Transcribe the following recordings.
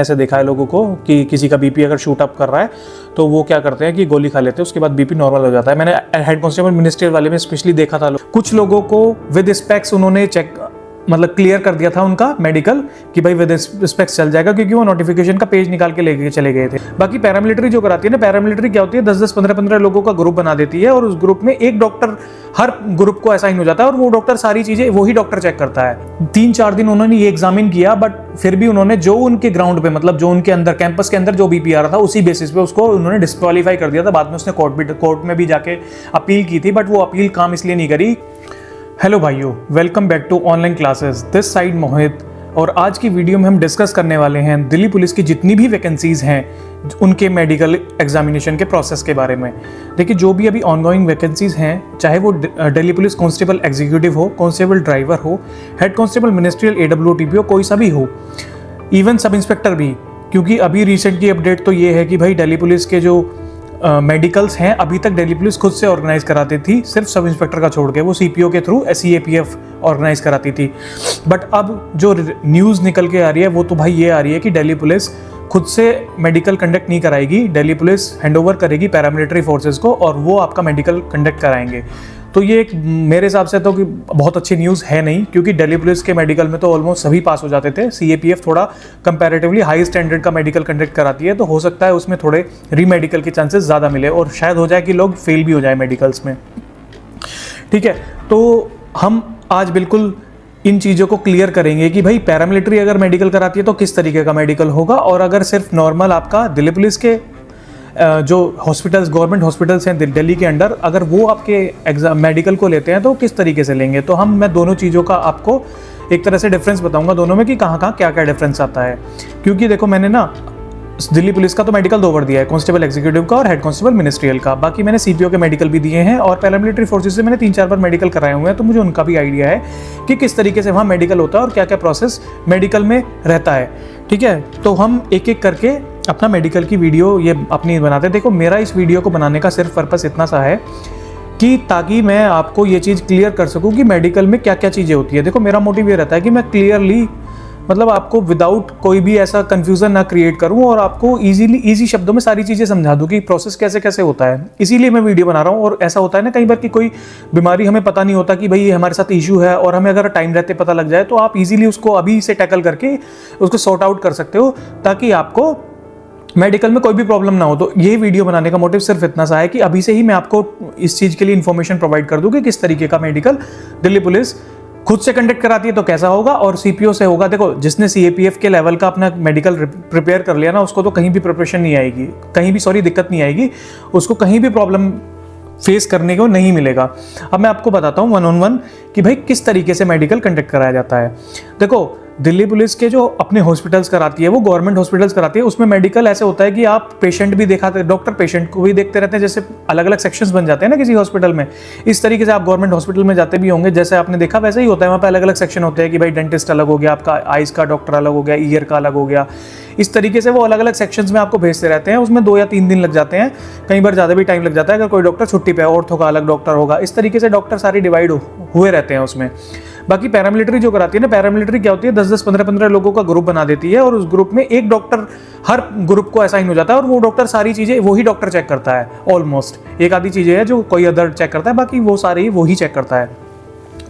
ऐसे देखा है लोगों को कि किसी का बीपी अगर शूट अप कर रहा है तो वो क्या करते हैं कि गोली खा लेते हैं, उसके बाद बीपी नॉर्मल हो जाता है। मैंने हेड कांस्टेबल मिनिस्ट्रियल वाले में स्पेशली देखा था, कुछ लोगों को विद स्पेक्स उन्होंने चेक मतलब क्लियर कर दिया था उनका मेडिकल कि भाई विद स्पेक्स चल जाएगा, क्योंकि वो नोटिफिकेशन का पेज निकाल के लेके चले गए थे। बाकी पैरामिलिट्री जो कराती है ना, पैरामिलिट्री क्या होती है 10-10 15-15 लोगों का ग्रुप बना देती है और उस ग्रुप में एक डॉक्टर हर ग्रुप को असाइन हो जाता है और वो डॉक्टर सारी चीजें वही डॉक्टर चेक करता है। 3-4 दिन उन्होंने ये एग्जामिन किया, बट फिर भी उन्होंने जो उनके ग्राउंड पे मतलब जो उनके अंदर कैंपस के अंदर जो बीपी आ रहा था उसी बेसिस पे उसको उन्होंने डिस्क्वालीफाई कर दिया था। बाद में उसने कोर्ट में भी जाके अपील की थी, बट वो अपील काम इसलिए नहीं करी। हेलो भाइयों, welcome back to online classes. This side Mohit, और आज की वीडियो में हम डिस्कस करने वाले हैं दिल्ली पुलिस की जितनी भी वैकेंसीज हैं उनके मेडिकल एग्जामिनेशन के प्रोसेस के बारे में। देखिए, जो भी अभी ऑनगोइंग वैकेंसीज हैं, चाहे वो दिल्ली पुलिस कांस्टेबल एग्जीक्यूटिव हो, कांस्टेबल ड्राइवर हो, हेड कांस्टेबल मिनिस्ट्रियल AWTP हो, कोई सा भी हो, इवन सब इंस्पेक्टर भी, क्योंकि अभी रिसेंट की अपडेट तो ये है कि भाई दिल्ली पुलिस के जो मेडिकल्स हैं अभी तक दिल्ली पुलिस खुद से ऑर्गेनाइज कराती थी, सिर्फ सब इंस्पेक्टर का छोड़ के वो CPO के थ्रू CAPF ऑर्गेनाइज कराती थी। बट अब जो न्यूज़ निकल के आ रही है वो तो भाई ये आ रही है कि दिल्ली पुलिस खुद से मेडिकल कंडक्ट नहीं कराएगी, दिल्ली पुलिस हैंडओवर करेगी पैरामिलिट्री फोर्सेस को और वो आपका मेडिकल कंडक्ट कराएंगे। तो ये एक मेरे हिसाब से तो कि बहुत अच्छी न्यूज़ है नहीं, क्योंकि दिल्ली पुलिस के मेडिकल में तो ऑलमोस्ट सभी पास हो जाते थे। CAPF थोड़ा कंपैरेटिवली हाई स्टैंडर्ड का मेडिकल कंडक्ट कराती है, तो हो सकता है उसमें थोड़े रीमेडिकल के चांसेस ज़्यादा मिले और शायद हो जाए कि लोग फेल भी हो जाए मेडिकल्स में। ठीक है, तो हम आज बिल्कुल इन चीज़ों को क्लियर करेंगे कि भाई पैरामिलिट्री अगर मेडिकल कराती है तो किस तरीके का मेडिकल होगा, और अगर सिर्फ नॉर्मल आपका दिल्ली पुलिस के जो हॉस्पिटल्स, गवर्नमेंट हॉस्पिटल्स हैं दिल्ली के अंडर, अगर वो आपके एग्जाम मेडिकल को लेते हैं तो किस तरीके से लेंगे। तो मैं दोनों चीज़ों का आपको एक तरह से डिफरेंस बताऊंगा दोनों में कि कहाँ क्या क्या डिफरेंस आता है। क्योंकि देखो, मैंने ना दिल्ली पुलिस का तो मेडिकल 2 बार दिया है, कांस्टेबल एग्जीक्यूटिव का और हेड कांस्टेबल मिनिस्ट्रियल का। बाकी मैंने CPO के मेडिकल भी दिए हैं और पैरामिलिट्री फोर्सेस से मैंने 3-4 बार मेडिकल कराए हुए हैं, तो मुझे उनका भी आइडिया है कि किस तरीके से वहाँ मेडिकल होता है और क्या क्या प्रोसेस मेडिकल में रहता है। ठीक है, तो हम एक एक करके अपना मेडिकल की वीडियो ये अपनी बनाते हैं। देखो, मेरा इस वीडियो को बनाने का सिर्फ पर्पस इतना सा है कि ताकि मैं आपको ये चीज़ क्लियर कर सकूं कि मेडिकल में क्या क्या चीज़ें होती है। देखो, मेरा मोटिव ये रहता है कि मैं क्लियरली मतलब आपको विदाउट कोई भी ऐसा कंफ्यूजन ना क्रिएट करूं और आपको इजी शब्दों में सारी चीज़ें समझा दूं कि प्रोसेस कैसे कैसे होता है। इसीलिए मैं वीडियो बना रहा हूं। और ऐसा होता है ना कई बार कि कोई बीमारी हमें पता नहीं होता कि भाई ये हमारे साथ इशू है, और हमें अगर टाइम रहते पता लग जाए तो आप इजीली उसको अभी से टैकल करके उसको सॉर्ट आउट कर सकते हो, ताकि आपको मेडिकल में कोई भी प्रॉब्लम ना हो। तो ये वीडियो बनाने का मोटिव सिर्फ इतना सा है कि अभी से ही मैं आपको इस चीज़ के लिए इन्फॉर्मेशन प्रोवाइड कर दूं कि किस तरीके का मेडिकल दिल्ली पुलिस खुद से कंडक्ट कराती है तो कैसा होगा और CPO से होगा। देखो, जिसने CAPF के लेवल का अपना मेडिकल प्रिपेयर कर लिया ना, उसको तो कहीं भी प्रिपरेशन नहीं आएगी, कहीं भी दिक्कत नहीं आएगी, उसको कहीं भी प्रॉब्लम फेस करने को नहीं मिलेगा। अब मैं आपको बताता हूँ 1-on-1 कि भाई किस तरीके से मेडिकल कंडक्ट कराया जाता है। देखो, दिल्ली पुलिस के जो अपने हॉस्पिटल्स कराती है वो गवर्नमेंट हॉस्पिटल्स कराती है। उसमें मेडिकल ऐसे होता है कि आप पेशेंट भी दिखाते, डॉक्टर पेशेंट को भी देखते रहते हैं, जैसे अलग अलग सेक्शंस बन जाते हैं ना किसी हॉस्पिटल में। इस तरीके से आप गवर्नमेंट हॉस्पिटल में जाते भी होंगे, जैसे आपने देखा वैसे ही होता है। वहाँ पे अलग अलग सेक्शन होते हैं कि भाई डेंटिस्ट अलग हो गया, आपका आइज का डॉक्टर अलग हो गया, ईयर का अलग हो गया। इस तरीके से वो अलग अलग सेक्शंस में आपको भेजते रहते हैं। उसमें 2 या 3 दिन लग जाते हैं, कई बार ज़्यादा भी टाइम लग जाता है अगर कोई डॉक्टर छुट्टी पे है, ऑर्थो का अलग डॉक्टर होगा। इस तरीके से डॉक्टर सारे डिवाइड हुए रहते हैं उसमें। बाकी पैरामिलिट्री जो कराती है ना, पैरामिलिट्री क्या होती है 10-10 15-15 लोगों का ग्रुप बना देती है और उस ग्रुप में एक डॉक्टर हर ग्रुप को असाइन हो जाता है और वो डॉक्टर सारी चीज़ें वही डॉक्टर चेक करता है। ऑलमोस्ट एक आधी चीज़ें हैं जो कोई अदर चेक करता है, बाकी वो सारे ही वही चेक करता है।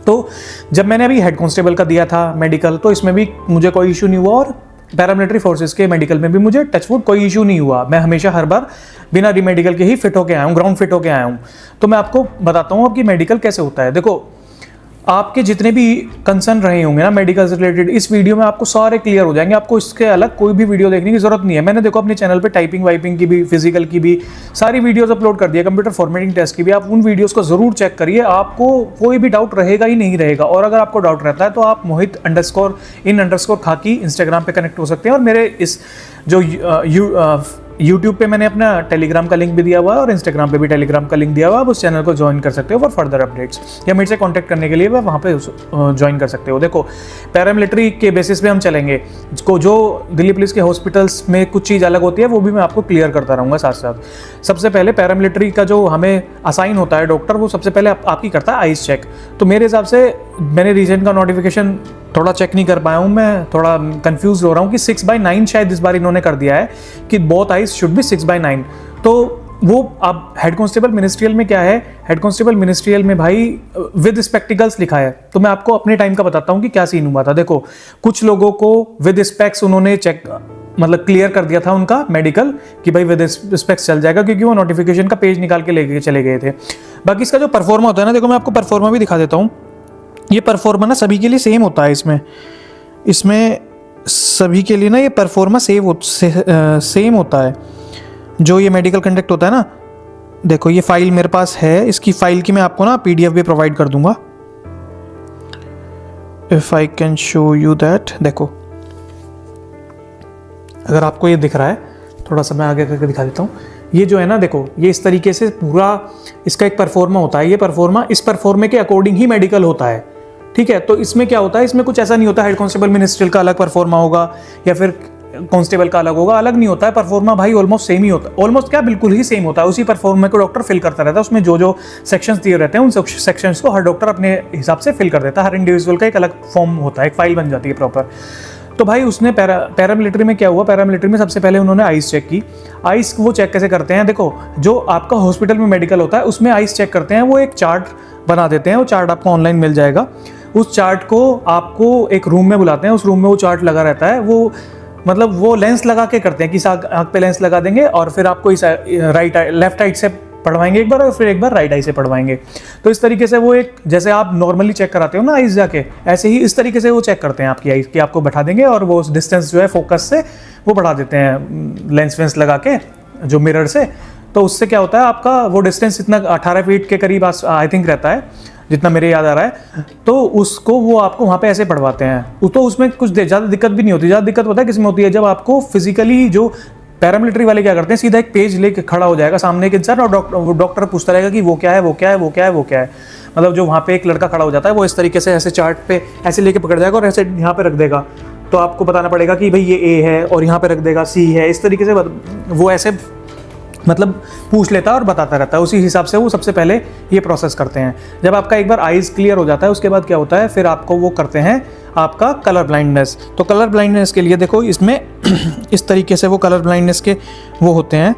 तो जब मैंने अभी हेड कांस्टेबल का दिया था मेडिकल, तो इसमें भी मुझे कोई इशू नहीं हुआ और पैरामिलिट्री फोर्सेस के मेडिकल में भी मुझे टचवुड कोई इशू नहीं हुआ। मैं हमेशा हर बार बिना रीमेडिकल के ही फिट होके आया हूँ, ग्राउंड फिट होके आया हूँ। तो मैं आपको बताता हूँ अब कि मेडिकल कैसे होता है। देखो, आपके जितने भी कंसर्न रहे होंगे ना मेडिकल से रिलेटेड, इस वीडियो में आपको सारे क्लियर हो जाएंगे। आपको इसके अलग कोई भी वीडियो देखने की जरूरत नहीं है। मैंने देखो अपने चैनल पे टाइपिंग वाइपिंग की भी, फिजिकल की भी सारी वीडियोस अपलोड कर दिया, कंप्यूटर फॉर्मेटिंग टेस्ट की भी। आप उन वीडियोस को जरूर चेक करिए, आपको कोई भी डाउट रहेगा ही नहीं रहेगा। और अगर आपको डाउट रहता है तो आप मोहित_in_खाकी इंस्टाग्राम पे कनेक्ट हो सकते हैं। और मेरे इस जो यूट्यूब पे मैंने अपना टेलीग्राम का लिंक भी दिया हुआ है और इंस्टाग्राम पे भी टेलीग्राम का लिंक दिया हुआ है। आप उस चैनल को ज्वाइन कर सकते हो फॉर फर्दर अपडेट्स, या मेरे से कांटेक्ट करने के लिए वहाँ पे ज्वाइन कर सकते हो। देखो, पैरामिलिट्री के बेसिस पे हम चलेंगे। जो दिल्ली पुलिस के हॉस्पिटल्स में कुछ चीज़ अलग होती है वो भी मैं आपको क्लियर करता रहूँगा साथ साथ। सबसे पहले पैरामिलिट्री का जो हमें असाइन होता है डॉक्टर, वो सबसे पहले आपकी करता है आइज चेक। तो मेरे हिसाब से मैंने रीसेंट का नोटिफिकेशन थोड़ा चेक नहीं कर पाया हूँ, मैं थोड़ा कंफ्यूज हो रहा हूँ कि 6/9 शायद इस बार इन्होंने कर दिया है कि बोथ आइज शुड बी 6/9। तो वो अब हेड कांस्टेबल मिनिस्ट्रियल में क्या है, हेड कांस्टेबल मिनिस्ट्रियल में भाई विद स्पेक्टिकल्स लिखा है। तो मैं आपको अपने टाइम का बताता हूँ कि क्या सीन हुआ था। देखो कुछ लोगों को विद स्पेक्स उन्होंने चेक मतलब क्लियर कर दिया था उनका मेडिकल कि भाई विद स्पेक्स चल जाएगा, क्योंकि वो नोटिफिकेशन का पेज निकाल के लेके चले गए थे। बाकी इसका जो परफॉर्मा होता है ना, देखो मैं आपको परफॉर्मा भी दिखा देता हूँ। ये परफॉर्मा ना सभी के लिए सेम होता है, इसमें सभी के लिए ना ये परफॉर्मा सेम होता है। जो ये मेडिकल कंडक्ट होता है ना, देखो ये फाइल मेरे पास है, इसकी फाइल की मैं आपको ना PDF भी प्रोवाइड कर दूंगा। If I can show you that, देखो अगर आपको ये दिख रहा है, थोड़ा सा मैं आगे करके दिखा देता हूँ। ये जो है ना, देखो ये इस तरीके से पूरा इसका एक परफॉर्मा होता है। ये परफॉर्मा इस परफॉर्मे के अकॉर्डिंग ही मेडिकल होता है, ठीक है। तो इसमें क्या होता है, इसमें कुछ ऐसा नहीं होता हेड कांस्टेबल मिनिस्ट्रियल का अलग परफॉर्मा होगा या फिर कांस्टेबल का अलग होगा, अलग नहीं होता है। परफॉर्मा भाई ऑलमोस्ट सेम ही होता है, ऑलमोस्ट क्या बिल्कुल ही सेम होता है। उसी परफॉर्मा को डॉक्टर फिल करता रहता है, उसमें जो जो सेक्शंस दिए रहते हैं उन सेक्शंस को हर डॉक्टर अपने हिसाब से फिल कर देता है। हर इंडिविजुअल का एक अलग फॉर्म होता है, एक फाइल बन जाती है प्रॉपर। तो भाई उसने पैरामिलिट्री में क्या हुआ, पैरामिलिट्री में सबसे पहले उन्होंने आइस चेक की। आइस वो चेक कैसे करते हैं, देखो जो आपका हॉस्पिटल में मेडिकल होता है उसमें आइस चेक करते हैं, वो एक चार्ट बना देते हैं। वो चार्ट आपको ऑनलाइन मिल जाएगा। उस चार्ट को आपको एक रूम में बुलाते हैं, उस रूम में वो चार्ट लगा रहता है। वो मतलब वो लेंस लगा के करते हैं कि आँख पे लेंस लगा देंगे और फिर आपको इस लेफ्ट साइड से पढ़वाएंगे एक बार और फिर एक बार राइट आई से पढ़वाएंगे। तो इस तरीके से वो एक जैसे आप नॉर्मली चेक कराते हो ना आइस जाके, ऐसे ही इस तरीके से वो चेक करते हैं आपकी आइस की। आपको बैठा देंगे और वो डिस्टेंस जो है फोकस से वो बढ़ा देते हैं लेंस वेंस लगा के जो मिरर से। तो उससे क्या होता है, आपका वो डिस्टेंस इतना 18 फीट के करीब आई थिंक रहता है, जितना मेरे याद आ रहा है। तो उसको वो आपको वहाँ पे ऐसे पढ़वाते हैं। तो उसमें कुछ ज़्यादा दिक्कत भी नहीं होती। ज़्यादा दिक्कत होता है किसमें होती है, जब आपको फिजिकली जो पैरामिलिट्री वाले क्या करते हैं, सीधा एक पेज लेके खड़ा हो जाएगा सामने एक इंसान और डॉक्टर पूछता रहेगा कि वो क्या है, वो क्या है, वो क्या है, वो क्या है। मतलब जो वहाँ पे एक लड़का खड़ा हो जाता है वो इस तरीके से ऐसे चार्ट पे ऐसे लेके पकड़ जाएगा और ऐसे यहाँ पे रख देगा। तो आपको बताना पड़ेगा कि भाई ये A है और यहाँ पे रख देगा C है। इस तरीके से वो ऐसे मतलब पूछ लेता है और बताता रहता है। उसी हिसाब से वो सबसे पहले ये प्रोसेस करते हैं। जब आपका एक बार आइज़ क्लियर हो जाता है उसके बाद क्या होता है, फिर आपको वो करते हैं आपका कलर ब्लाइंडनेस। तो कलर ब्लाइंडनेस के लिए देखो इसमें इस तरीके से वो कलर ब्लाइंडनेस के वो होते हैं।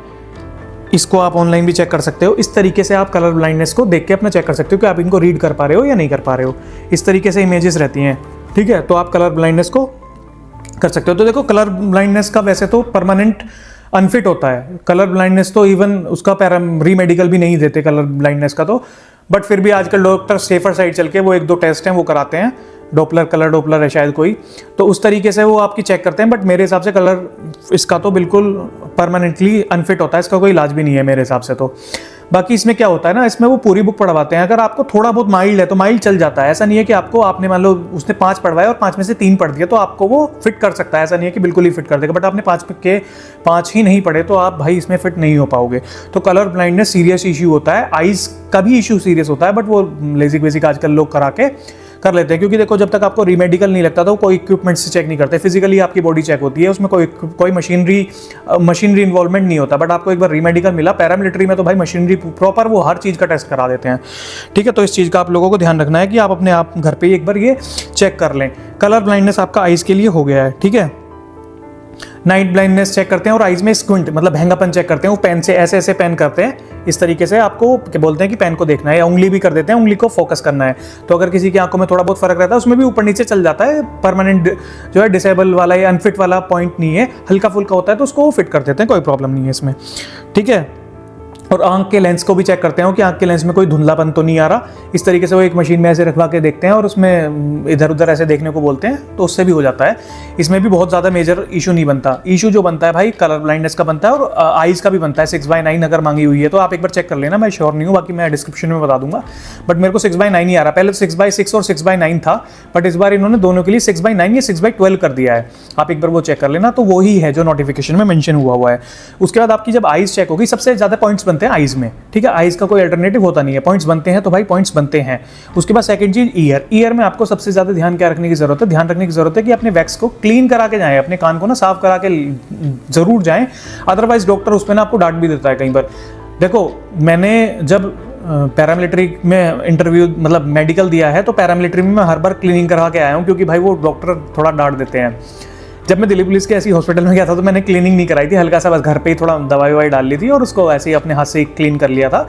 इसको आप ऑनलाइन भी चेक कर सकते हो। इस तरीके से आप कलर ब्लाइंडनेस को देख के अपना चेक कर सकते हो कि आप इनको रीड कर पा रहे हो या नहीं कर पा रहे हो। इस तरीके से इमेजेस रहती हैं, ठीक है। तो आप कलर ब्लाइंडनेस को कर सकते हो। तो देखो कलर ब्लाइंडनेस का वैसे तो परमानेंट अनफिट होता है कलर ब्लाइंडनेस, तो इवन उसका री मेडिकल भी नहीं देते कलर ब्लाइंडनेस का। तो बट फिर भी आजकल डॉक्टर सेफर साइड चल के वो 1-2 टेस्ट हैं वो कराते हैं। डॉपलर, कलर डॉपलर है शायद कोई, तो उस तरीके से वो आपकी चेक करते हैं। बट मेरे हिसाब से कलर इसका तो बिल्कुल परमानेंटली अनफिट होता है, इसका कोई इलाज भी नहीं है मेरे हिसाब से। तो बाकी इसमें क्या होता है ना, इसमें वो पूरी बुक पढ़वाते हैं। अगर आपको थोड़ा बहुत माइल्ड है तो माइल्ड चल जाता है। ऐसा नहीं है कि आपने मान लो उसने 5 पढ़वाए और 5 में से 3 पढ़ दिया तो आपको वो फिट कर सकता है। ऐसा नहीं है कि बिल्कुल ही फिट कर देगा। बट आपने 5 के 5 ही नहीं पढ़े तो आप भाई इसमें फिट नहीं हो पाओगे। तो कलर ब्लाइंडनेस सीरियस इशू होता है, आइज का भी इशू सीरियस होता है। बट वो लेजिक वेजिक आजकल लोग करा के कर लेते हैं, क्योंकि देखो जब तक आपको रीमेडिकल नहीं लगता तो कोई इक्विपमेंट से चेक नहीं करते। फिजिकली आपकी बॉडी चेक होती है, उसमें कोई मशीनरी इन्वॉल्वमेंट नहीं होता। बट आपको एक बार रीमेडिकल मिला पैरामिलिट्री में तो भाई मशीनरी प्रॉपर वो हर चीज़ का टेस्ट करा देते हैं, ठीक है। तो इस चीज़ का आप लोगों को ध्यान रखना है कि आप अपने आप घर पे ही एक बार ये चेक कर लें। कलर ब्लाइंडनेस आपका आइज़ के लिए हो गया है, ठीक है। नाइट ब्लाइंडनेस चेक करते हैं और आइज में स्क्विंट मतलब भैंगापन चेक करते हैं। वो पेन से ऐसे ऐसे पेन करते हैं, इस तरीके से आपको क्या बोलते हैं कि पेन को देखना है, या उंगली भी कर देते हैं, उंगली को फोकस करना है। तो अगर किसी की आंखों में थोड़ा बहुत फर्क रहता है उसमें भी ऊपर नीचे चल जाता है। परमानेंट जो है डिसेबल वाला या अनफिट वाला पॉइंट नहीं है, हल्का फुल्का होता है तो उसको फिट कर देते हैं, कोई प्रॉब्लम नहीं है इसमें, ठीक है। और आंख के लेंस को भी चेक करते हैं कि आंख के लेंस में कोई धुंधलापन तो नहीं आ रहा। इस तरीके से वो एक मशीन में ऐसे रखवा के देखते हैं और उसमें इधर उधर ऐसे देखने को बोलते हैं, तो उससे भी हो जाता है। इसमें भी बहुत ज़्यादा मेजर इशू नहीं बनता। इशू जो बनता है भाई कलर ब्लाइंडनेस का बनता है और आइज का भी बनता है। 6/9 अगर मांगी हुई है तो आप एक बार चेक कर लेना, मैं श्योर नहीं हूँ, बाकी मैं डिस्क्रिप्शन में बता दूंगा। बट मेरे को 6/9 ही आ रहा, पहले 6/6 और 6/9 था, बट इस बार इन्होंने दोनों के लिए 6/9 या 6/12 कर दिया है। आप एक बार वो चेक कर लेना, तो वो ही है जो नोटिफिकेशन में मेंशन हुआ है। उसके बाद आपकी जब आइज चेक होगी, सबसे ज़्यादा पॉइंट्स बनते हैं आइज में, ठीक है। आइज का कोई अल्टरनेटिव होता नहीं है, पॉइंट्स बनते हैं तो भाई पॉइंट्स बनते हैं। उसके बाद सेकंड चीज ईयर। ईयर में आपको सबसे ज्यादा ध्यान क्या रखने की जरूरत है, ध्यान रखने की जरूरत है कि अपने वैक्स को क्लीन करा के जाएं, अपने कान को ना साफ करा के जरूर जाएं। अदरवाइज डॉक्टर उस पर ना आपको डांट भी देता है कई बार। देखो मैंने जब पैरामिलिट्री में इंटरव्यू मतलब मेडिकल दिया है, तो पैरामिलिट्री में मैं हर बार क्लीनिंग करवा के आया हूँ, क्योंकि भाई वो डॉक्टर थोड़ा डांट देते हैं। जब मैं दिल्ली पुलिस के ऐसी हॉस्पिटल में गया था तो मैंने क्लीनिंग नहीं कराई थी, हल्का सा बस घर पे ही थोड़ा दवाई ववाई डाल ली थी और उसको ऐसे ही अपने हाथ से ही क्लीन कर लिया था।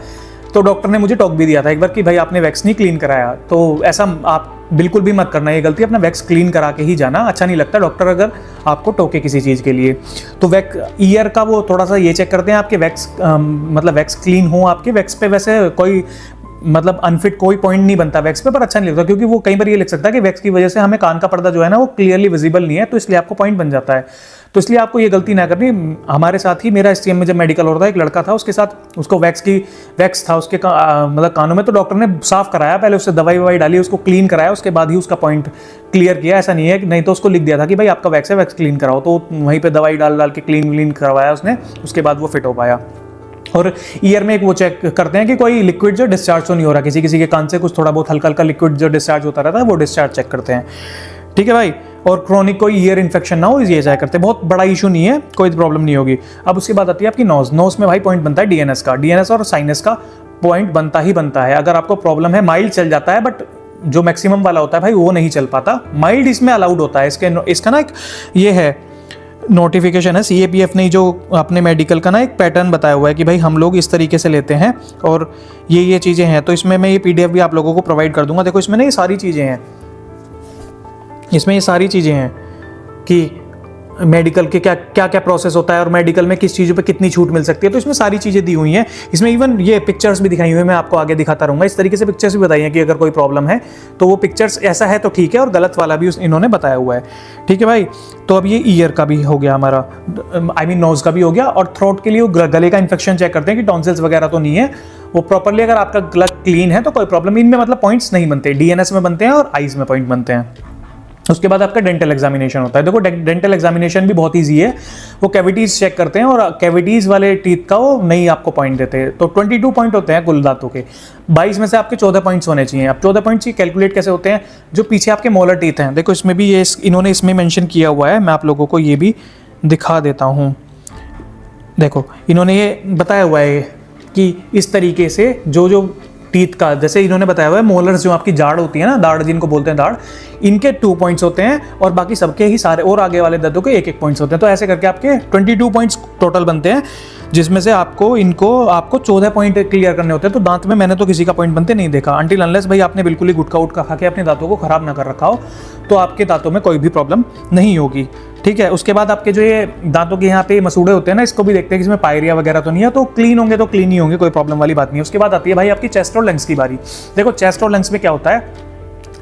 तो डॉक्टर ने मुझे टॉक भी दिया था एक बार कि भाई आपने वैक्स नहीं क्लीन कराया, तो ऐसा आप बिल्कुल भी मत करना, ये गलती, अपना वैक्स क्लीन करा के ही जाना, अच्छा नहीं लगता डॉक्टर अगर आपको टोके किसी चीज़ के लिए। तो ईयर का वो थोड़ा सा ये चेक करते हैं आपके वैक्स मतलब वैक्स क्लीन हो आपके। वैक्स पे वैसे कोई मतलब अनफिट कोई पॉइंट नहीं बनता वैक्स पे, पर अच्छा नहीं लगता, क्योंकि वो कई बार ये लिख सकता है कि वैक्स की वजह से हमें कान का पर्दा जो है ना वो क्लियरली विजिबल नहीं है, तो इसलिए आपको पॉइंट बन जाता है। तो इसलिए आपको ये गलती ना करनी। हमारे साथ ही मेरा एसटीएम में जब मेडिकल हो रहा था, एक लड़का था, उसके साथ उसको वैक्स था उसके मतलब कानों में, तो डॉक्टर ने साफ कराया, पहले उससे दवाई ववाई डाली, उसको क्लीन कराया, उसके बाद ही उसका पॉइंट क्लियर किया। ऐसा नहीं है कि नहीं तो उसको लिख दिया था कि भाई आपका वैक्स है, वैक्स क्लीन कराओ, तो वहीं पर दवाई डाल के क्लीन करवाया उसने, उसके बाद वो फिट हो पाया। और ईयर में एक वो चेक करते हैं कि कोई लिक्विड जो डिस्चार्ज तो नहीं हो रहा, किसी के कान से कुछ थोड़ा बहुत हल्का हल्का लिक्विड जो डिस्चार्ज होता रहता है, वो डिस्चार्ज चेक करते हैं, ठीक है भाई। और क्रोनिक कोई ईयर इन्फेक्शन ना हो, ये चेक करते हैं, बहुत बड़ा इशू नहीं है, कोई प्रॉब्लम नहीं होगी। अब उसके बाद आती है आपकी नोज में भाई पॉइंट बनता है डीएनएस का, डीएनएस और साइनस का पॉइंट बनता ही बनता है। अगर आपको प्रॉब्लम है, माइल्ड चल जाता है, बट जो मैक्सिमम वाला होता है भाई वो नहीं चल पाता, माइल्ड इसमें अलाउड होता है। इसका ना एक ये है नोटिफिकेशन है, सीएपीएफ ने जो अपने मेडिकल का ना एक पैटर्न बताया हुआ है कि भाई हम लोग इस तरीके से लेते हैं और ये चीज़ें हैं। तो इसमें मैं ये पीडीएफ भी आप लोगों को प्रोवाइड कर दूंगा। देखो इसमें ना ये सारी चीज़ें हैं, इसमें ये सारी चीज़ें हैं कि मेडिकल के क्या क्या प्रोसेस होता है और मेडिकल में किस चीज़ों पे कितनी छूट मिल सकती है, तो इसमें सारी चीज़ें दी हुई हैं। इसमें इवन ये पिक्चर्स भी दिखाई हुई है, मैं आपको आगे दिखाता रहूँगा। इस तरीके से पिक्चर्स भी बताई हैं कि अगर कोई प्रॉब्लम है तो वो पिक्चर्स ऐसा है तो ठीक है, और गलत वाला भी इन्होंने बताया हुआ है, ठीक है भाई। तो अब ये ईयर का भी हो गया हमारा, आई मीन नोज का भी हो गया। और थ्रोट के लिए गले का इन्फेक्शन चेक करते हैं कि टॉन्सिल्स वगैरह तो नहीं है, वो प्रॉपरली अगर आपका गला क्लीन है तो कोई प्रॉब्लम। इनमें मतलब पॉइंट्स नहीं बनते, डीएनएस में बनते हैं और आईज में पॉइंट बनते हैं। उसके बाद आपका डेंटल एग्जामिनेशन होता है। देखो डेंटल एग्जामिनेशन भी बहुत इजी है, वो कैविटीज चेक करते हैं और कैविटीज वाले टीथ का वो नहीं आपको पॉइंट देते हैं। तो 22 पॉइंट होते हैं कुल दांतों के, 22 में से आपके 14 पॉइंट्स होने चाहिए। अब 14 पॉइंट्स कैलकुलेट कैसे होते हैं, जो पीछे आपके मोलर टीथ हैं, देखो इसमें भी ये इन्होंने इसमें मेंशन किया हुआ है, मैं आप लोगों को ये भी दिखा देता हूँ। देखो इन्होंने ये बताया हुआ है कि इस तरीके से जो टीथ का, जैसे इन्होंने बताया हुआ है, मोलर्स जो आपकी जाड़ होती है ना, दाढ़ जिनको बोलते हैं दाढ़, इनके 2 पॉइंट्स होते हैं और बाकी सबके ही सारे और आगे वाले दांतों के 1-1 पॉइंट्स होते हैं। तो ऐसे करके आपके 22 पॉइंट्स टोटल बनते हैं, जिसमें से आपको 14 पॉइंट क्लियर करने होते हैं। तो दांत में मैंने तो किसी का पॉइंट बनते नहीं देखा, अंटिल अनलेस भाई आपने बिल्कुल ही गुटखा उटका खा के अपने दांतों को खराब ना कर रखा हो, तो आपके दांतों में कोई भी प्रॉब्लम नहीं होगी, ठीक है। उसके बाद आपके जो ये दांतों के यहाँ पे मसूड़े होते हैं ना, इसको भी देखते हैं कि इसमें पायरिया वगैरह तो नहीं है, तो क्लीन होंगे तो क्लीन ही होंगे, कोई प्रॉब्लम वाली बात नहीं है। उसके बाद आती है भाई आपकी चेस्ट और लंग्स की बारी। देखो चेस्ट और लंग्स में क्या होता है,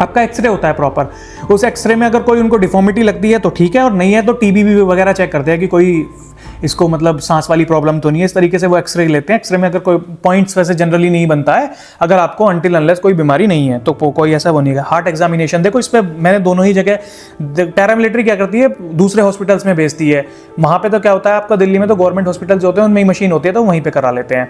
आपका एक्सरे होता है प्रॉपर, उस एक्सरे में अगर कोई उनको डिफॉर्मिटी लगती है तो ठीक है, और नहीं है तो टीबी वगैरह चेक करते हैं कि कोई इसको मतलब सांस वाली प्रॉब्लम तो नहीं है, इस तरीके से वो एक्सरे लेते हैं। एक्सरे में अगर कोई पॉइंट्स वैसे जनरली नहीं बनता है, अगर आपको अंटिल अनलेस कोई बीमारी नहीं है तो कोई ऐसा बनेगा। हार्ट एग्जामिनेशन देखो, इस पर मैंने दोनों ही जगह, पैरामिलिट्री क्या करती है, दूसरे हॉस्पिटल्स में भेजती है। वहाँ पे तो क्या होता है, आपका दिल्ली में तो गवर्नमेंट हॉस्पिटल्स होते हैं, उनमें ही मशीन होती है, तो वहीं पे करा लेते हैं।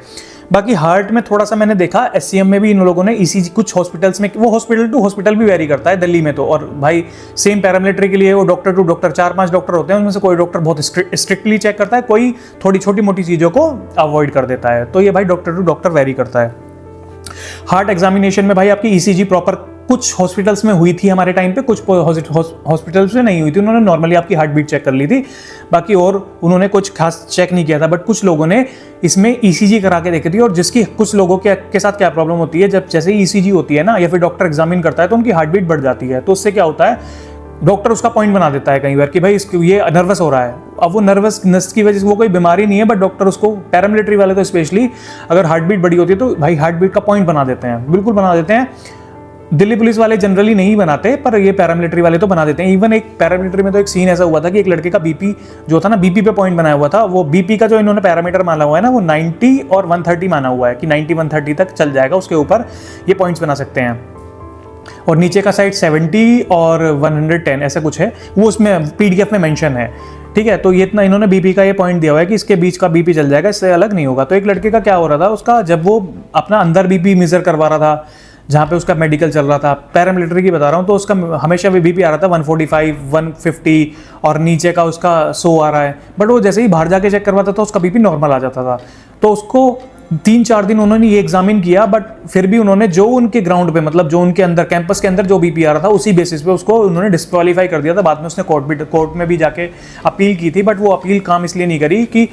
बाकी हार्ट में थोड़ा सा मैंने देखा, एससीएम में भी इन लोगों ने ईसीजी, कुछ हॉस्पिटल्स में, वो हॉस्पिटल टू हॉस्पिटल भी वेरी करता है दिल्ली में तो। और भाई सेम पैरामिलिट्री के लिए वो डॉक्टर टू डॉक्टर 4-5 डॉक्टर होते हैं, उनमें से कोई डॉक्टर बहुत स्ट्रिक्टली चेक करता है, कोई थोड़ी छोटी मोटी चीज़ों को अवॉइड कर देता है। तो ये भाई डॉक्टर टू डॉक्टर वेरी करता है। हार्ट एग्जामिनेशन में भाई आपकी ईसीजी प्रॉपर कुछ हॉस्पिटल्स में हुई थी हमारे टाइम पे, कुछ हॉस्पिटल्स में नहीं हुई थी, उन्होंने नॉर्मली आपकी हार्ट बीट चेक कर ली थी, बाकी और उन्होंने कुछ खास चेक नहीं किया था। बट कुछ लोगों ने इसमें ईसीजी करा के देखी थी, और जिसकी कुछ लोगों के साथ क्या प्रॉब्लम होती है, जब जैसे ईसीजी होती है ना, या फिर डॉक्टर एग्जामिन करता है तो उनकी हार्ट बीट बढ़ जाती है। तो उससे क्या होता है, डॉक्टर उसका पॉइंट बना देता है कई बार कि भाई ये नर्वस हो रहा है। अब वो नर्वसनेस की वजह से वो कोई बीमारी नहीं है, बट डॉक्टर उसको, पैरामिलिट्री वाले तो स्पेशली, अगर हार्ट बीट बड़ी होती है तो भाई हार्ट बीट का पॉइंट बना देते हैं, बिल्कुल बना देते हैं। दिल्ली पुलिस वाले जनरली नहीं बनाते, पर ये पैरामिलिट्री वाले तो बना देते हैं। इवन एक पैरामिलिट्री में तो एक सीन ऐसा हुआ था कि एक लड़के का बीपी जो था ना, बीपी पे पॉइंट बनाया हुआ था, वो बीपी का जो इन्होंने पैरामीटर माना हुआ है ना, वो 90 और 130 माना हुआ है कि 90-130 तक चल जाएगा, उसके ऊपर ये पॉइंट्स बना सकते हैं। और नीचे का साइड 70 और 110 ऐसा कुछ है, वो उसमें पीडीएफ में मेंशन है, ठीक है। तो ये इतना इन्होंने बीपी का ये पॉइंट दिया हुआ है कि इसके बीच का बीपी चल जाएगा, इससे अलग नहीं होगा। तो एक लड़के का क्या हो रहा था, उसका जब वो अपना अंदर बीपी मेजर करवा रहा था, जहाँ पे उसका मेडिकल चल रहा था, पैरामिलिट्री की बता रहा हूँ, तो उसका हमेशा भी बीपी आ रहा था 145, 150 और नीचे का उसका 100 आ रहा है। बट वो जैसे ही बाहर जाके चेक करवाता था उसका बीपी नॉर्मल आ जाता था। तो उसको 3-4 दिन उन्होंने ये एग्जामिन किया, बट फिर भी उन्होंने जो उनके ग्राउंड पे, मतलब जो उनके अंदर कैंपस के अंदर जो बीपी आ रहा था उसी बेसिस पे उसको उन्होंने डिस्क्वालीफाई कर दिया था। बाद में उसने कोर्ट में भी जाके अपील की थी, बट वो अपील काम इसलिए नहीं करी कि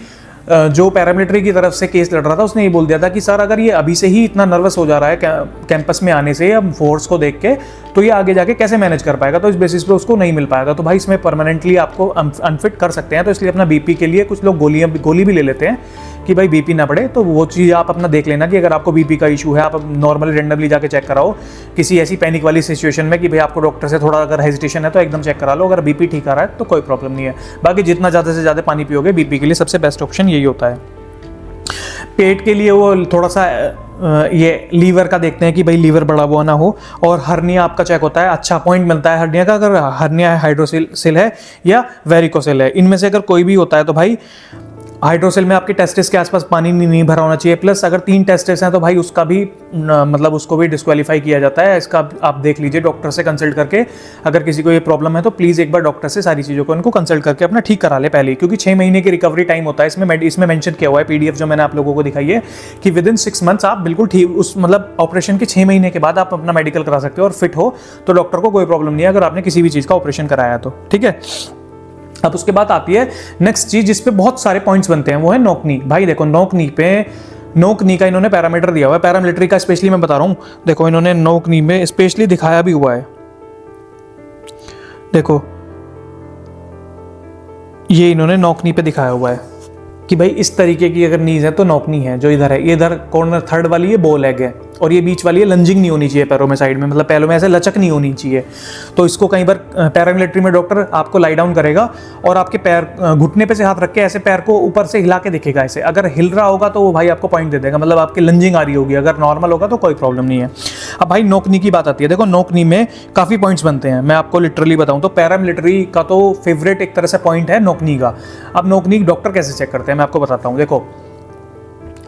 जो पैरामिलिट्री की तरफ से केस लड़ रहा था उसने ये बोल दिया था कि सर अगर ये अभी से ही इतना नर्वस हो जा रहा है कैंपस में आने से या फोर्स को देख के, तो ये आगे जाके कैसे मैनेज कर पाएगा, तो इस बेसिस पे उसको नहीं मिल पाएगा। तो भाई इसमें परमानेंटली आपको अनफिट कर सकते हैं। तो इसलिए अपना बीपी के लिए कुछ लोग गोली भी ले लेते हैं कि भाई बीपी ना बढ़े। तो वो चीज़ आप अपना देख लेना कि अगर आपको बीपी का इशू है, आप नॉर्मली रेंडमली जाके चेक कराओ किसी ऐसी पैनिक वाली सिचुएशन में कि भाई आपको डॉक्टर से थोड़ा अगर हेजिटेशन है तो एकदम चेक करा लो। अगर बीपी ठीक आ रहा है तो कोई प्रॉब्लम नहीं है। बाकी जितना ज़्यादा से ज़्यादा पानी पियोगे बीपी के लिए सबसे बेस्ट ऑप्शन यही होता है। पेट के लिए वो थोड़ा सा ये लीवर का देखते हैं कि भाई लीवर बड़ा हुआ ना हो, और हर्निया आपका चेक होता है। अच्छा पॉइंट मिलता है हर्निया का, अगर हर्निया हाइड्रोसिल है या वेरिकोसिल है, इनमें से अगर कोई भी होता है तो भाई हाइड्रोसेल में आपके टेस्टिस के आसपास पानी नहीं भरा होना चाहिए। प्लस अगर 3 टेस्टिस हैं तो भाई उसका भी मतलब उसको भी डिस्क्वालीफाई किया जाता है। इसका आप देख लीजिए डॉक्टर से कंसल्ट करके। अगर किसी को ये प्रॉब्लम है तो प्लीज़ एक बार डॉक्टर से सारी चीज़ों को इनको कंसल्ट करके अपना ठीक करा ले पहले ही, क्योंकि 6 महीने की रिकवरी टाइम होता है। इसमें मेंशन किया हुआ है PDF जो मैंने आप लोगों को दिखाई है कि विद इन 6 मंथ्स आप बिल्कुल ठीक उस मतलब ऑपरेशन के 6 महीने के बाद आप अपना मेडिकल करा सकते हो और फिट हो तो डॉक्टर को कोई प्रॉब्लम नहीं है अगर आपने किसी भी चीज़ का ऑपरेशन कराया तो, ठीक है। अब उसके बाद आती है नेक्स्ट चीज जिस पे बहुत सारे पॉइंट्स बनते हैं, वो है नोक नी। भाई देखो नोक नी का इन्होंने पैरामीटर दिया हुआ है, पैरामिलिट्री का स्पेशली मैं बता रहा हूँ। देखो इन्होंने नोक नी में स्पेशली दिखाया भी हुआ है। देखो ये इन्होंने नोक नी पे दिखाया हुआ है कि भाई इस तरीके की अगर नीज है तो नोक नी है। जो इधर है, ये इधर कॉर्नर थर्ड वाली ये बो लेग है, और ये बीच वाली है लंजिंग नहीं होनी चाहिए पैरों में, साइड में मतलब पैरों में ऐसे लचक नहीं होनी चाहिए। तो इसको कई बार पैरामिलिट्री में डॉक्टर आपको लाई डाउन करेगा और आपके पैर घुटने पे से हाथ रख के ऐसे पैर को ऊपर से हिला के दिखेगा ऐसे। अगर हिल रहा होगा तो वो भाई आपको पॉइंट दे देगा, मतलब आपकी लंजिंग आ रही होगी। अगर नॉर्मल होगा तो कोई प्रॉब्लम नहीं है। अब भाई नोक नी की बात आती है। देखो नोक नी में काफ़ी पॉइंट्स बनते हैं। मैं आपको लिटरली बताऊँ तो पैरामिलिट्री का तो फेवरेट एक तरह से पॉइंट है नोक नी का। अब नोक नी डॉक्टर कैसे चेक करते हैं मैं आपको बताता हूँ। देखो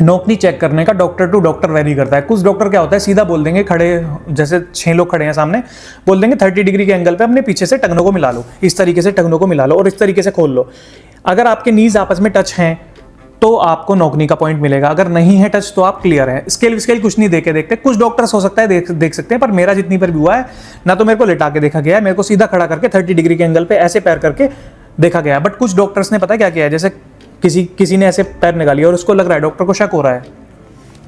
नोक नी चेक करने का डॉक्टर टू डॉक्टर वेरी करता है। कुछ डॉक्टर क्या होता है सीधा बोल देंगे, खड़े जैसे 6 लोग खड़े हैं सामने, बोल देंगे 30 डिग्री के एंगल पे अपने पीछे से टखनों को मिला लो, इस तरीके से टखनों को मिला लो और इस तरीके से खोल लो। अगर आपके नीज आपस में टच हैं तो आपको नोक नी का पॉइंट मिलेगा, अगर नहीं है टच तो आप क्लियर है। स्केल कुछ नहीं देके देखते। कुछ डॉक्टर्स हो सकता है देख सकते हैं, पर मेरा जितनी बार भी हुआ है ना तो मेरे को लेटा के देखा गया है, मेरे को सीधा खड़ा करके 30 डिग्री के एंगल पे ऐसे पैर करके देखा गया है। बट कुछ डॉक्टर्स ने पता क्या किया है, जैसे किसी ने ऐसे पैर निकाली और उसको लग रहा है, डॉक्टर को शक हो रहा है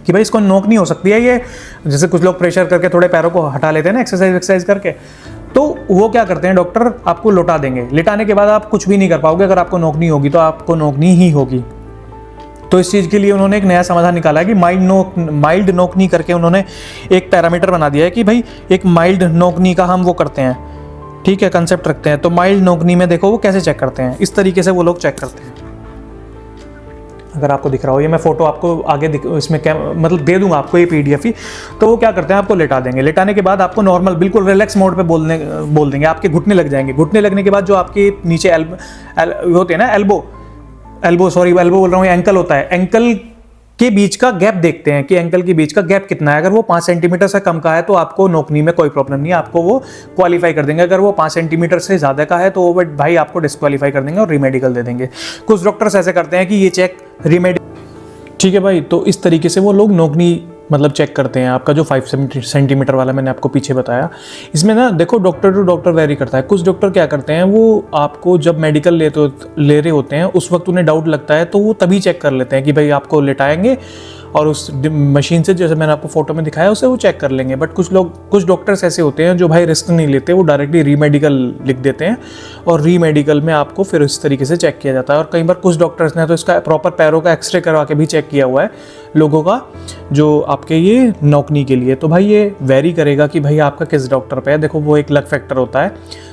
कि भाई इसको नोक नहीं हो सकती है ये, जैसे कुछ लोग प्रेशर करके थोड़े पैरों को हटा लेते हैं ना एक्सरसाइज करके, तो वो क्या करते हैं डॉक्टर आपको लौटा देंगे। लिटाने के बाद आप कुछ भी नहीं कर पाओगे। अगर आपको नोक नहीं होगी तो आपको नोक नहीं ही होगी। तो इस चीज़ के लिए उन्होंने एक नया समाधान निकाला है कि माइल्ड नोक नी करके उन्होंने एक पैरामीटर बना दिया है कि भाई एक माइल्ड नोक नी का हम वो करते हैं, ठीक है, कंसेप्ट रखते हैं। तो माइल्ड नोक नी में देखो वो कैसे चेक करते हैं, इस तरीके से वो लोग चेक करते हैं। अगर आपको दिख रहा हो, ये मैं फोटो आपको आगे इसमें मतलब दे दूंगा आपको ये PDF ही। तो वो क्या करते हैं आपको लेटा देंगे। लेटाने के बाद आपको नॉर्मल बिल्कुल रिलैक्स मोड पे बोल देंगे। आपके घुटने लग जाएंगे। घुटने लगने के बाद जो आपके नीचे होते हैं ना एल्बो बोल रहा हूँ, एंकल होता है, एंकल के बीच का गैप देखते हैं कि एंकल के बीच का गैप कितना है। अगर वो 5 सेंटीमीटर से कम का है तो आपको नोक नी में कोई प्रॉब्लम नहीं है, आपको वो क्वालिफाई कर देंगे। अगर वो 5 सेंटीमीटर से ज़्यादा का है तो वो भाई आपको डिस्क्वालीफाई कर देंगे और रीमेडिकल दे देंगे। कुछ डॉक्टर्स ऐसे करते हैं कि ये चेक ठीक है भाई। तो इस तरीके से वो लोग नोक नी मतलब चेक करते हैं। आपका जो 5 सेंटीमीटर वाला मैंने आपको पीछे बताया, इसमें ना देखो डॉक्टर टू डॉक्टर वेरी करता है। कुछ डॉक्टर क्या करते हैं, वो आपको जब मेडिकल ले रहे होते हैं उस वक्त उन्हें डाउट लगता है तो वो तभी चेक कर लेते हैं कि भाई आपको लेटाएंगे और उस मशीन से जैसे मैंने आपको फोटो में दिखाया उसे वो चेक कर लेंगे। बट कुछ डॉक्टर्स ऐसे होते हैं जो भाई रिस्क नहीं लेते, वो डायरेक्टली रीमेडिकल लिख देते हैं और रीमेडिकल में आपको फिर इस तरीके से चेक किया जाता है। और कई बार कुछ डॉक्टर्स ने तो इसका प्रॉपर पैरों का एक्सरे करवा के भी चेक किया हुआ है लोगों का, जो आपके ये नोक नी के लिए। तो भाई ये वेरी करेगा कि भाई आपका किस डॉक्टर पे है। देखो वो एक लक फैक्टर होता है,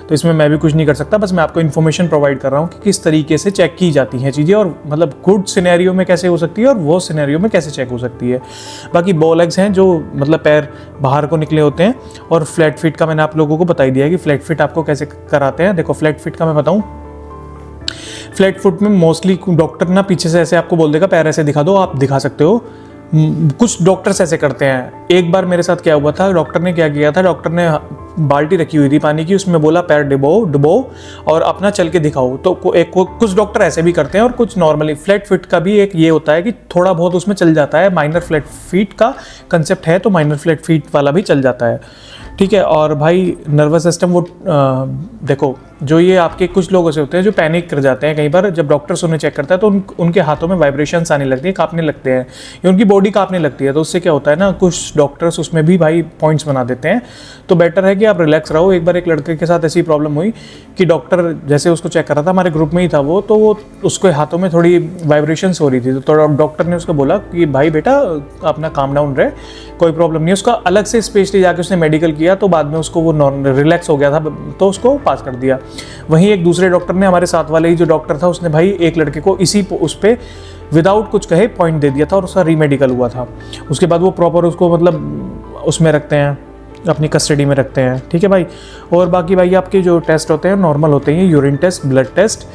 तो इसमें मैं भी कुछ नहीं कर सकता, बस मैं आपको इन्फॉर्मेशन प्रोवाइड कर रहा हूँ कि किस तरीके से चेक की जाती हैं चीज़ें, और मतलब गुड सिनेरियो में कैसे हो सकती है और वो सिनेरियो में कैसे चेक हो सकती है। बाकी बॉ लेग्स हैं जो मतलब पैर बाहर को निकले होते हैं, और फ्लैट फिट का मैंने आप लोगों को बता ही दिया है कि फ्लैट फिट आपको कैसे कराते हैं। देखो फ्लैट फिट का मैं बताऊँ, फ्लैट फुट में मोस्टली डॉक्टर ना पीछे से ऐसे आपको बोल देगा पैर ऐसे दिखा दो, आप दिखा सकते हो कुछ डॉक्टर्स ऐसे करते हैं। एक बार मेरे साथ क्या हुआ था, डॉक्टर ने क्या किया था, डॉक्टर ने बाल्टी रखी हुई थी पानी की, उसमें बोला पैर डुबो और अपना चल के दिखाओ। तो कुछ डॉक्टर ऐसे भी करते हैं और कुछ नॉर्मली। फ्लैट फीट का भी एक ये होता है कि थोड़ा बहुत उसमें चल जाता है, माइनर फ्लैट फीट का कंसेप्ट है तो माइनर फ्लैट फीट वाला भी चल जाता है, ठीक है। और भाई नर्वस सिस्टम वो देखो, जो ये आपके कुछ लोग ऐसे होते हैं जो पैनिक कर जाते हैं कई बार, जब डॉक्टर्स उन्हें चेक करता है तो उनके हाथों में वाइब्रेशंस आने लगती हैं, कांपने लगते हैं, या उनकी बॉडी कांपने लगती है। तो उससे क्या होता है ना, कुछ डॉक्टर्स उसमें भी भाई पॉइंट्स बना देते हैं। तो बेटर है कि आप रिलैक्स रहो। एक बार एक लड़के के साथ ऐसी प्रॉब्लम हुई कि डॉक्टर जैसे उसको चेक कर रहा था, हमारे ग्रुप में ही था वो, तो वो उसके हाथों में थोड़ी वाइब्रेशंस हो रही थी। तो डॉक्टर ने उसको बोला कि भाई बेटा अपना काम डाउन रहे, कोई प्रॉब्लम नहीं। उसका अलग से स्पेशली जाके उसने मेडिकल किया, तो बाद में उसको वो रिलैक्स हो गया था, तो उसको पास कर दिया। वहीं एक दूसरे डॉक्टर ने, हमारे साथ वाले ही जो डॉक्टर था, उसने भाई एक लड़के को इसी उस पर विदाउट कुछ कहे पॉइंट दे दिया था और उसका रीमेडिकल हुआ था। उसके बाद वो प्रॉपर उसको मतलब उसमें रखते हैं, अपनी कस्टडी में रखते हैं, ठीक है भाई। और बाकी भाई आपके जो टेस्ट होते हैं नॉर्मल होते हैं, यूरिन टेस्ट, ब्लड टेस्ट,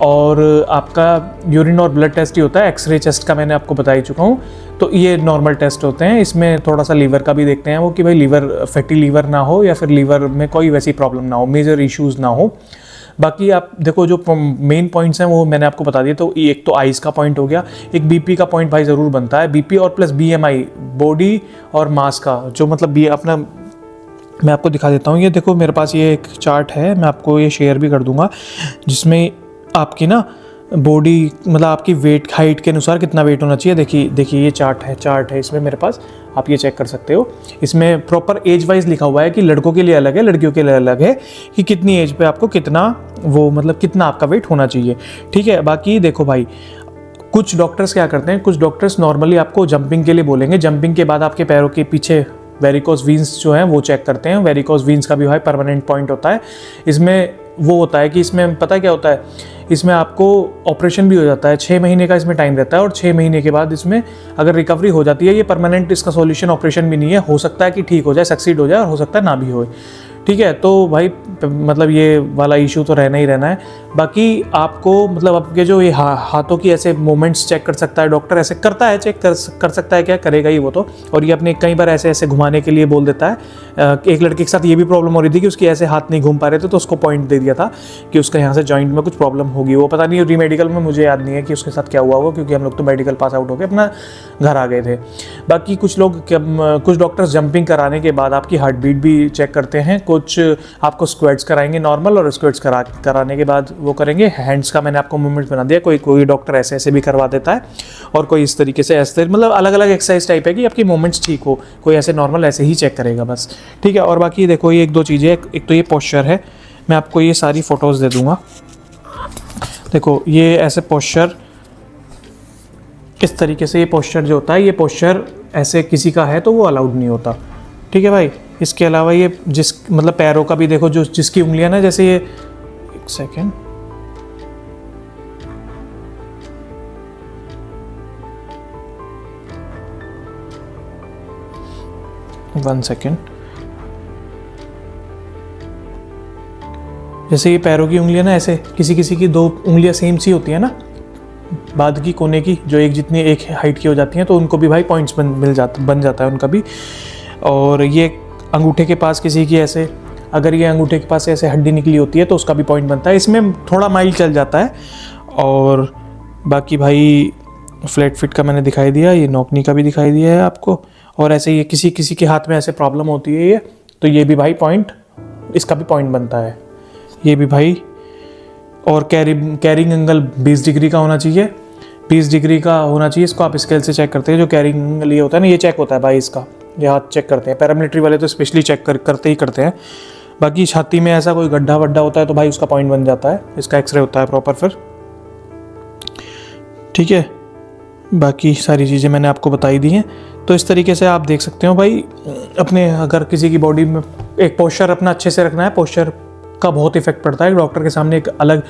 और आपका यूरिन और ब्लड टेस्ट ही होता है। एक्सरे चेस्ट का मैंने आपको बता ही चुका हूँ। तो ये नॉर्मल टेस्ट होते हैं। इसमें थोड़ा सा लीवर का भी देखते हैं वो, कि भाई लीवर फैटी लीवर ना हो या फिर लीवर में कोई वैसी प्रॉब्लम ना हो, मेजर इश्यूज़ ना हो। बाकी आप देखो जो मेन पॉइंट्स हैं वो मैंने आपको बता दिए। तो एक तो आइज़ का पॉइंट हो गया, एक बीपी का पॉइंट भाई ज़रूर बनता है। बीपी और प्लस बीएमआई, बॉडी और मास का जो मतलब बी अपना, मैं आपको दिखा देता हूँ। ये देखो मेरे पास ये एक चार्ट है, मैं आपको ये शेयर भी कर दूंगा, जिसमें आपकी ना बॉडी मतलब आपकी वेट हाइट के अनुसार कितना वेट होना चाहिए। देखिए ये चार्ट है इसमें मेरे पास, आप ये चेक कर सकते हो। इसमें प्रॉपर एज वाइज लिखा हुआ है कि लड़कों के लिए अलग है, लड़कियों के लिए अलग है, कि कितनी एज पे आपको कितना वो मतलब कितना आपका वेट होना चाहिए, ठीक है। बाकी देखो भाई, कुछ डॉक्टर्स क्या करते हैं, कुछ डॉक्टर्स नॉर्मली आपको जंपिंग के लिए बोलेंगे। जंपिंग के बाद आपके पैरों के पीछे वेरिकोस वीन्स जो हैं वो चेक करते हैं। वेरिकोस वीन्स का भी भाई परमानेंट पॉइंट होता है। इसमें वो होता है कि इसमें पता क्या होता है, इसमें आपको ऑपरेशन भी हो जाता है। 6 महीने का इसमें टाइम रहता है, और 6 महीने के बाद इसमें अगर रिकवरी हो जाती है, ये परमानेंट इसका सॉल्यूशन ऑपरेशन भी नहीं है। हो सकता है कि ठीक हो जाए, सक्सीड हो जाए, और हो सकता है ना भी हो, ठीक है। तो भाई मतलब ये वाला इशू तो रहना ही रहना है। बाकी आपको मतलब आपके जो ये हाथों की ऐसे मूवमेंट्स चेक कर सकता है डॉक्टर, ऐसे करता है, चेक कर सकता है, क्या करेगा ही वो तो। और ये अपने कई बार ऐसे ऐसे घुमाने के लिए बोल देता है। एक लड़के के साथ ये भी प्रॉब्लम हो रही थी कि उसके ऐसे हाथ नहीं घूम पा रहे थे, तो उसको पॉइंट दे दिया था कि उसका यहाँ से जॉइंट में कुछ प्रॉब्लम होगी। वो पता नहीं रीमेडिकल में, मुझे याद नहीं है कि उसके साथ क्या हुआ होगा, क्योंकि हम लोग तो मेडिकल पास आउट होकर अपना घर आ गए थे। बाकी कुछ डॉक्टर्स जंपिंग कराने के बाद आपकी हार्ट बीट भी चेक करते हैं। कुछ आपको स्क्वेट्स कराएंगे नॉर्मल, और स्क्वेट्स कराने के बाद वो करेंगे हैंड्स का, मैंने आपको मूवमेंट बना दिया। कोई डॉक्टर ऐसे ऐसे भी करवा देता है, और कोई इस तरीके से ऐसे, मतलब अलग अलग एक्सरसाइज टाइप है कि आपकी मूवमेंट्स ठीक हो। कोई ऐसे नॉर्मल ऐसे ही चेक करेगा बस, ठीक है। और बाकी देखो ये 1-2 चीज़ें, एक तो ये पोस्चर है, मैं आपको ये सारी फोटोज़ दे दूंगा। देखो ये ऐसे पोस्चर, इस तरीके से ये पोस्चर जो होता है, ये पोस्चर ऐसे किसी का है तो वो अलाउड नहीं होता, ठीक है भाई। इसके अलावा ये मतलब पैरों का भी देखो, जो जिसकी उंगलियां ना, जैसे ये 1 सेकेंड, जैसे ये पैरों की उंगलियां ना, ऐसे किसी किसी की 2 उंगलियां सेम सी होती है ना, बाद की कोने की, जो एक जितनी एक हाइट की हो जाती हैं, तो उनको भी भाई पॉइंट्स बन जाता है उनका भी। और ये अंगूठे के पास किसी की ऐसे, अगर ये अंगूठे के पास ऐसे हड्डी निकली होती है तो उसका भी पॉइंट बनता है। इसमें थोड़ा माइल चल जाता है। और बाकी भाई फ्लैट फिट का मैंने दिखाई दिया, ये नौकनी का भी दिखाई दिया है आपको। और ऐसे ये किसी किसी के हाथ में ऐसे प्रॉब्लम होती है, ये तो ये भी भाई पॉइंट, इसका भी पॉइंट बनता है ये भी भाई। और कैरिंग एंगल 20 डिग्री का होना चाहिए, 20 डिग्री का होना चाहिए। इसको आप स्केल से चेक करते हैं, जो कैरिंग एंगल ये होता है ना, ये चेक होता है भाई इसका, ये हाथ चेक करते हैं। पैरामिलिट्री वाले तो स्पेशली चेक करते हैं। बाकी छाती में ऐसा कोई गड्ढा वड्ढा होता है तो भाई उसका पॉइंट बन जाता है, इसका एक्सरे होता है प्रॉपर फिर, ठीक है। बाकी सारी चीज़ें मैंने आपको बताई दी हैं। तो इस तरीके से आप देख सकते हो भाई अपने, अगर किसी की बॉडी में एक पोस्चर अपना अच्छे से रखना है, पोस्चर का बहुत इफेक्ट पड़ता है, डॉक्टर के सामने एक अलग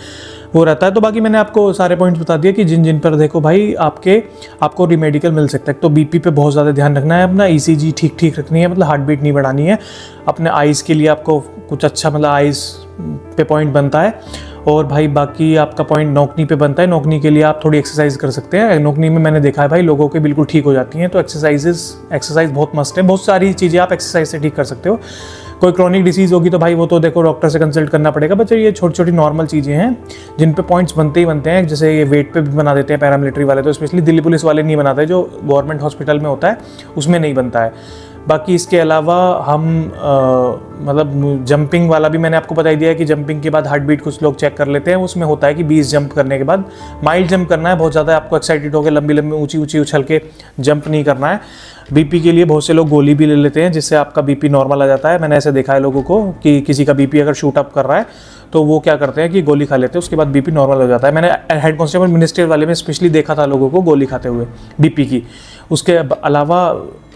वो रहता है। तो बाकी मैंने आपको सारे पॉइंट्स बता दिए कि जिन जिन पर देखो भाई आपको रिमेडिकल मिल सकता है। तो बीपी पे बहुत ज़्यादा ध्यान रखना है अपना, ईसीजी ठीक रखनी है, मतलब हार्ट बीट नहीं बढ़ानी है। अपने आइज़ के लिए आपको कुछ अच्छा, मतलब आइज़ पे पॉइंट बनता है। और भाई बाकी आपका पॉइंट नौकनी पे बनता है। नौकनी के लिए आप थोड़ी एक्सरसाइज कर सकते हैं। नौकनी में मैंने देखा है भाई लोगों के बिल्कुल ठीक हो जाती हैं, तो एक्सरसाइज बहुत मस्ट है। बहुत सारी चीज़ें आप एक्सरसाइज से ठीक कर सकते हो। कोई क्रॉनिक डिसीज़ होगी तो भाई वो तो देखो डॉक्टर से कंसल्ट करना पड़ेगा, बट ये छोटी छोटी नॉर्मल चीज़ें हैं जिन पे पॉइंट्स बनते ही बनते हैं। जैसे ये वेट पे भी बना देते हैं पैरामिलिट्री वाले, तो स्पेशली दिल्ली पुलिस वाले नहीं बनाते, जो गवर्नमेंट हॉस्पिटल में होता है उसमें नहीं बनता है। बाकी इसके अलावा हम मतलब जंपिंग वाला भी मैंने आपको बता ही दिया है कि जंपिंग के बाद हार्ट बीट कुछ लोग चेक कर लेते हैं। उसमें होता है कि 20 जंप करने के बाद माइल्ड जंप करना है, बहुत ज़्यादा आपको एक्साइटेड होकर लंबी लंबी ऊंची ऊंची उछल के जंप नहीं करना है। बीपी के लिए बहुत से लोग गोली भी ले लेते हैं जिससे आपका बीपी नॉर्मल आ जाता है। मैंने ऐसे देखा है लोगों को कि किसी का बीपी अगर शूट अप कर रहा है तो वो क्या करते हैं कि गोली खा लेते हैं, उसके बाद बीपी नॉर्मल हो जाता है। मैंने हेड कांस्टेबल मिनिस्ट्रियल वाले में स्पेशली देखा था लोगों को गोली खाते हुए बीपी की। उसके अलावा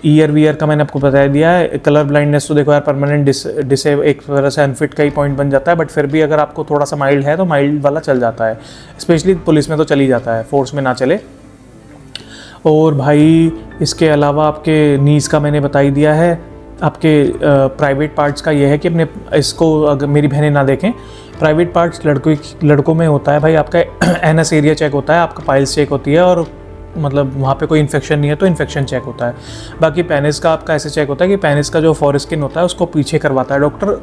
ईयर वीयर का मैंने आपको बता दिया है। कलर ब्लाइंडनेस तो देखो यार परमानेंट एक तरह से अनफिट का ही पॉइंट बन जाता है, बट फिर भी अगर आपको थोड़ा सा माइल्ड है तो माइल्ड वाला चल जाता है। स्पेशली पुलिस में तो चल ही जाता है, फोर्स में ना चले। और भाई इसके अलावा आपके नीज़ का मैंने बता ही दिया है। आपके प्राइवेट पार्ट्स का ये है कि अपने इसको अगर मेरी बहनें ना देखें, प्राइवेट पार्ट्स लड़कों में होता है भाई आपका एनएस एरिया चेक होता है, आपका पाइल्स चेक होती है, और मतलब वहाँ पे कोई इन्फेक्शन नहीं है तो इन्फेक्शन चेक होता है। बाकी पेनिस का आपका ऐसे चेक होता है कि पेनिस का जो फॉरस्किन होता है उसको पीछे करवाता है डॉक्टर।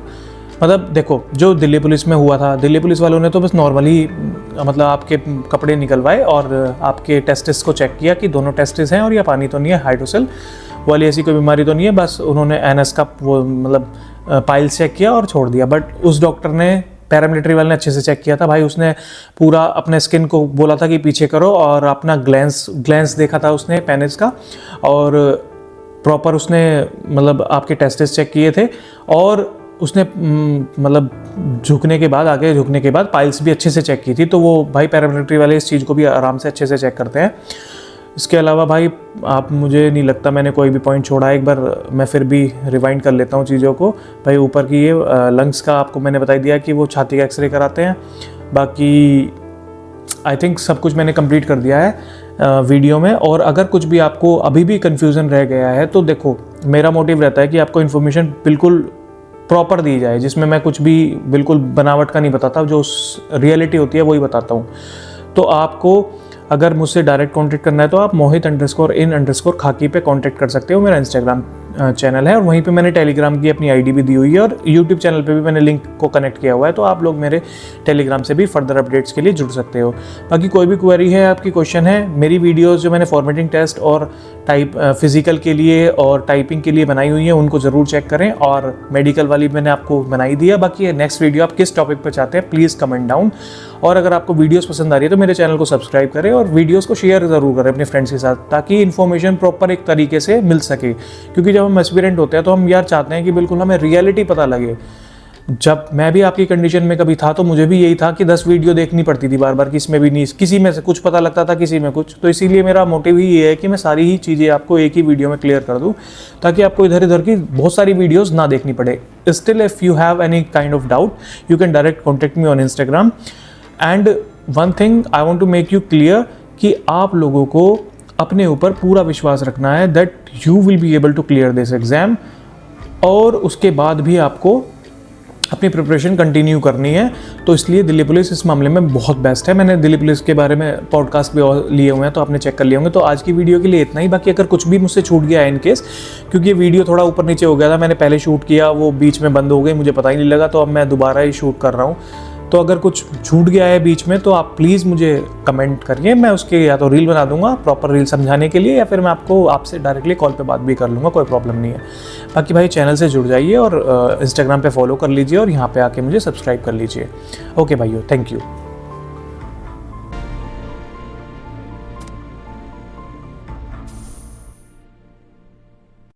मतलब देखो जो दिल्ली पुलिस में हुआ था, दिल्ली पुलिस वालों ने तो बस नॉर्मली मतलब आपके कपड़े निकलवाए और आपके टेस्टिस को चेक किया कि दोनों टेस्टिस हैं और या पानी तो नहीं है, हाइड्रोसेल वाली ऐसी कोई बीमारी तो नहीं है। बस उन्होंने एनएस का वो मतलब पाइल्स चेक किया और छोड़ दिया। बट उस डॉक्टर ने, पैरामिलिट्री वाले ने अच्छे से चेक किया था भाई। उसने पूरा अपने स्किन को बोला था कि पीछे करो और अपना ग्लैंस देखा था उसने पेनिस का, और प्रॉपर उसने मतलब आपके टेस्टिस चेक किए थे, और उसने मतलब आगे झुकने के बाद पाइल्स भी अच्छे से चेक की थी। तो वो भाई पैरामिलिट्री वाले इस चीज़ को भी आराम से अच्छे से चेक करते हैं। इसके अलावा भाई आप, मुझे नहीं लगता मैंने कोई भी पॉइंट छोड़ा है। एक बार मैं फिर भी रिवाइंड कर लेता हूँ चीज़ों को। भाई ऊपर की ये लंग्स का आपको मैंने बता दिया कि वो छाती का एक्सरे कराते हैं। बाकी आई थिंक सब कुछ मैंने कंप्लीट कर दिया है वीडियो में। और अगर कुछ भी आपको अभी भी कन्फ्यूज़न रह गया है तो देखो, मेरा मोटिव रहता है कि आपको इन्फॉर्मेशन बिल्कुल प्रॉपर दी जाए, जिसमें मैं कुछ भी बिल्कुल बनावट का नहीं बताता, जो रियलिटी होती है वही बताता हूँ। तो आपको अगर मुझसे डायरेक्ट कांटेक्ट करना है तो आप mohit_in_khaki पे कांटेक्ट कर सकते हो। मेरा इंस्टाग्राम चैनल है और वहीं पे मैंने टेलीग्राम की अपनी आईडी भी दी हुई है, और यूट्यूब चैनल पे भी मैंने लिंक को कनेक्ट किया हुआ है। तो आप लोग मेरे टेलीग्राम से भी फर्दर अपडेट्स के लिए जुड़ सकते हो। बाकी कोई भी क्वेरी है, आपकी क्वेश्चन है, मेरी वीडियोज़ जो मैंने फॉर्मेटिंग टेस्ट और फिजिकल के लिए और टाइपिंग के लिए बनाई हुई है उनको ज़रूर चेक करें, और मेडिकल वाली मैंने आपको बनाई दी है। बाकी नेक्स्ट वीडियो आप किस टॉपिक पर चाहते हैं प्लीज़ कमेंट डाउन। और अगर आपको वीडियोस पसंद आ रही है तो मेरे चैनल को सब्सक्राइब करें और वीडियोस को शेयर ज़रूर करें अपने फ्रेंड्स के साथ, ताकि इन्फॉर्मेशन प्रॉपर एक तरीके से मिल सके। क्योंकि जब हम एस्पिरेंट होते हैं तो हम यार चाहते हैं कि बिल्कुल हमें रियलिटी पता लगे। जब मैं भी आपकी कंडीशन में कभी था तो मुझे भी यही था कि 10 वीडियो देखनी पड़ती थी बार बार, कि इसमें भी नहीं, किसी में से कुछ पता लगता था, किसी में कुछ। तो इसीलिए मेरा मोटिव ही ये है कि मैं सारी ही चीज़ें आपको एक ही वीडियो में क्लियर कर दूं, ताकि आपको इधर इधर की बहुत सारी वीडियोस ना देखनी पड़े। Still if you have any kind of doubt you can direct contact me on Instagram. And one thing I want to make you clear कि आप लोगों को अपने ऊपर पूरा विश्वास रखना है that you will be able to clear this exam, और उसके बाद भी आपको अपनी प्रिपरेशन कंटिन्यू करनी है। तो इसलिए दिल्ली पुलिस इस मामले में बहुत बेस्ट है। मैंने दिल्ली पुलिस के बारे में पॉडकास्ट भी लिए हुए हैं, तो आपने चेक कर लिए होंगे। तो आज की वीडियो के लिए इतना ही। बाकी अगर कुछ भी मुझसे छूट गया है इन केस, क्योंकि ये वीडियो थोड़ा ऊपर नीचे हो गया था, मैंने पहले शूट किया, वो बीच में बंद हो गई, मुझे पता ही नहीं लगा, तो अब मैं दोबारा ही शूट कर रहा हूँ। तो अगर कुछ छूट गया है बीच में तो आप प्लीज़ मुझे कमेंट करिए, मैं उसके या तो रील बना दूंगा प्रॉपर रील समझाने के लिए, या फिर मैं आपसे डायरेक्टली कॉल पे बात भी कर लूँगा, कोई प्रॉब्लम नहीं है। बाकी भाई चैनल से जुड़ जाइए और इंस्टाग्राम पे फॉलो कर लीजिए और यहाँ पे आके मुझे सब्सक्राइब कर लीजिए। ओके भाइयों, थैंक यू।